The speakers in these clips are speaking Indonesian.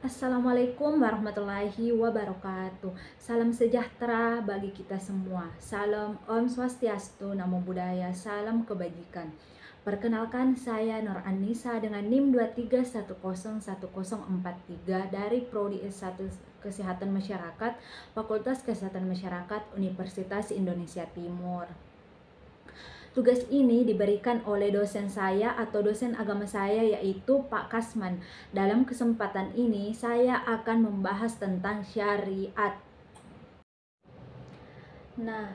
Assalamualaikum warahmatullahi wabarakatuh. Salam sejahtera bagi kita semua. Salam Om Swastiastu, Namo Buddhaya, salam kebajikan. Perkenalkan, saya Nur Anissa dengan NIM 23101043 dari Prodi S1 Kesehatan Masyarakat, Fakultas Kesehatan Masyarakat, Universitas Indonesia Timur. Tugas ini diberikan oleh dosen saya atau dosen agama saya, yaitu Pak Kasman. Dalam kesempatan ini saya akan membahas tentang syariat.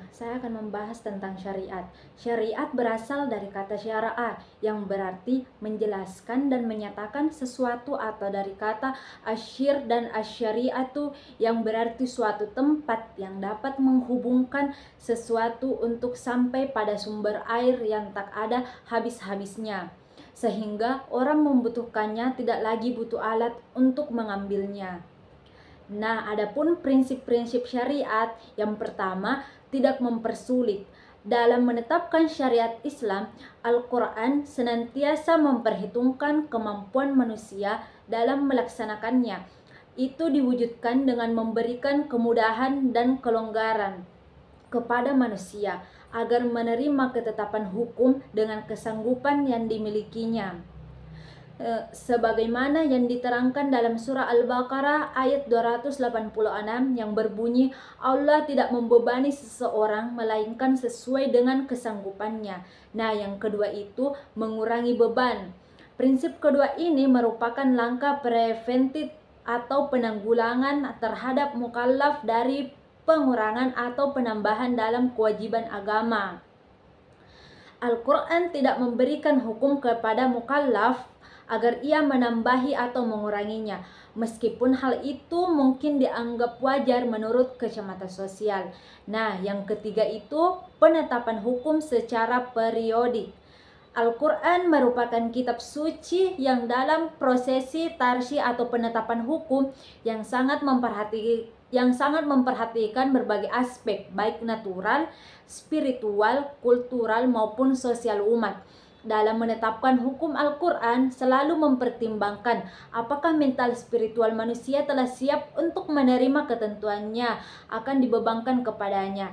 Saya akan membahas tentang syariat. Syariat berasal dari kata syara'a yang berarti menjelaskan dan menyatakan sesuatu, atau dari kata asyir dan asyariatu yang berarti suatu tempat yang dapat menghubungkan sesuatu untuk sampai pada sumber air yang tak ada habis-habisnya, sehingga orang membutuhkannya tidak lagi butuh alat untuk mengambilnya. Adapun prinsip-prinsip syariat, yang pertama, tidak mempersulit. Dalam menetapkan syariat Islam, Al-Quran senantiasa memperhitungkan kemampuan manusia dalam melaksanakannya. Itu diwujudkan dengan memberikan kemudahan dan kelonggaran kepada manusia agar menerima ketetapan hukum dengan kesanggupan yang dimilikinya. Sebagaimana yang diterangkan dalam surah Al-Baqarah ayat 286 yang berbunyi, Allah tidak membebani seseorang melainkan sesuai dengan kesanggupannya. Yang kedua itu mengurangi beban. Prinsip kedua ini merupakan langkah preventif atau penanggulangan terhadap mukallaf dari pengurangan atau penambahan dalam kewajiban agama. Al-Quran tidak memberikan hukum kepada mukallaf agar ia menambahi atau menguranginya, meskipun hal itu mungkin dianggap wajar menurut kacamata sosial. Yang ketiga itu penetapan hukum secara periodik. Al-Quran merupakan kitab suci yang dalam prosesi tarsi atau penetapan hukum yang sangat memperhatikan berbagai aspek, baik natural, spiritual, kultural, maupun sosial umat. Dalam menetapkan hukum, Al-Quran selalu mempertimbangkan apakah mental spiritual manusia telah siap untuk menerima ketentuannya akan dibebankan kepadanya.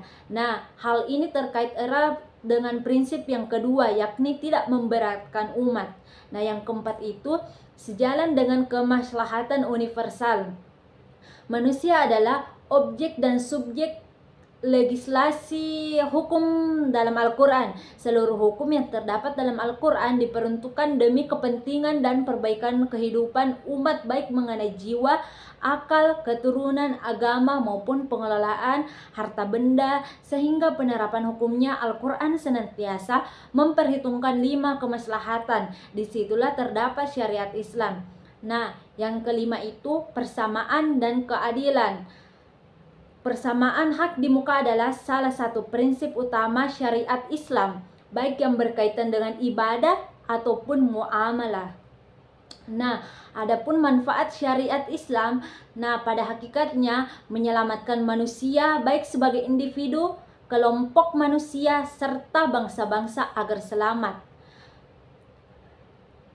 Hal ini terkait erat dengan prinsip yang kedua, yakni tidak memberatkan umat. Yang keempat itu sejalan dengan kemaslahatan universal. Manusia adalah objek dan subjek legislasi hukum dalam Al-Quran. Seluruh hukum yang terdapat dalam Al-Quran diperuntukkan demi kepentingan dan perbaikan kehidupan umat, baik mengenai jiwa, akal, keturunan, agama, maupun pengelolaan harta benda, sehingga penerapan hukumnya Al-Quran senantiasa memperhitungkan 5 kemaslahatan. Disitulah terdapat syariat Islam. Yang kelima itu persamaan dan keadilan. Persamaan hak di muka adalah salah satu prinsip utama syariat Islam, baik yang berkaitan dengan ibadah ataupun muamalah. Adapun manfaat syariat Islam, pada hakikatnya menyelamatkan manusia baik sebagai individu, kelompok manusia, serta bangsa-bangsa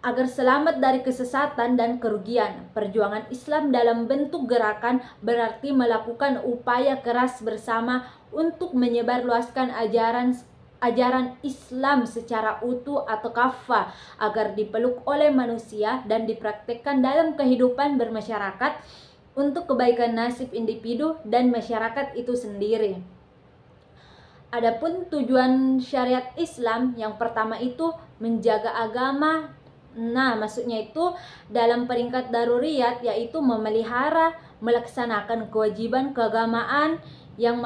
agar selamat dari kesesatan dan kerugian. Perjuangan Islam dalam bentuk gerakan berarti melakukan upaya keras bersama untuk menyebarluaskan ajaran Islam secara utuh atau kafah agar dipeluk oleh manusia dan dipraktikkan dalam kehidupan bermasyarakat untuk kebaikan nasib individu dan masyarakat itu sendiri. Adapun tujuan syariat Islam, yang pertama itu menjaga agama. Maksudnya itu dalam peringkat daruriyat, yaitu memelihara, melaksanakan kewajiban keagamaan. Yang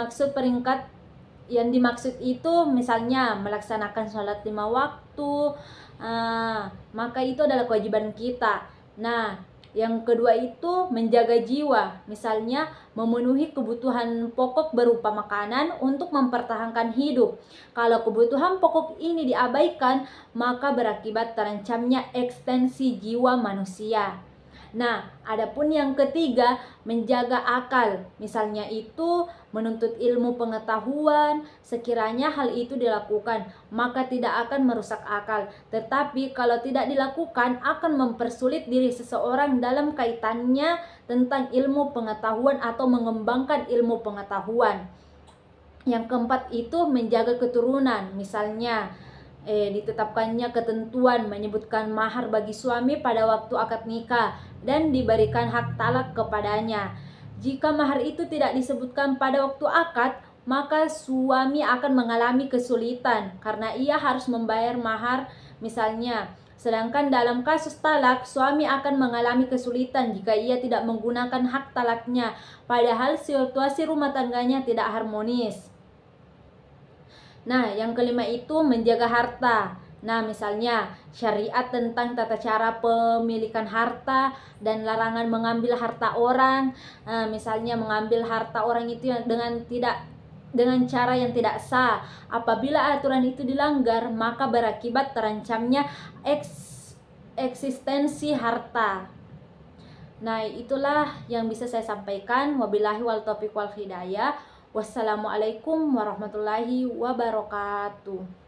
dimaksud itu misalnya melaksanakan sholat 5 waktu, maka itu adalah kewajiban kita. Yang kedua itu menjaga jiwa, misalnya memenuhi kebutuhan pokok berupa makanan untuk mempertahankan hidup. Kalau kebutuhan pokok ini diabaikan, maka berakibat terancamnya ekstensi jiwa manusia. Nah, adapun yang ketiga, menjaga akal. Misalnya itu menuntut ilmu pengetahuan, sekiranya hal itu dilakukan, maka tidak akan merusak akal. Tetapi kalau tidak dilakukan, akan mempersulit diri seseorang dalam kaitannya tentang ilmu pengetahuan atau mengembangkan ilmu pengetahuan. Yang keempat itu menjaga keturunan. Misalnya ditetapkannya ketentuan menyebutkan mahar bagi suami pada waktu akad nikah dan diberikan hak talak kepadanya. Jika mahar itu tidak disebutkan pada waktu akad, maka suami akan mengalami kesulitan karena ia harus membayar mahar misalnya. Sedangkan dalam kasus talak, suami akan mengalami kesulitan jika ia tidak menggunakan hak talaknya, padahal situasi rumah tangganya tidak harmonis. Nah, yang kelima itu menjaga harta. Nah, misalnya syariat tentang tata cara pemilikan harta dan larangan mengambil harta orang. Nah, misalnya mengambil harta orang itu dengan cara yang tidak sah. Apabila aturan itu dilanggar, maka berakibat terancamnya eksistensi harta. Nah, itulah yang bisa saya sampaikan. Wabillahi wal taufiq wal hidayah. Wassalamualaikum warahmatullahi wabarakatuh.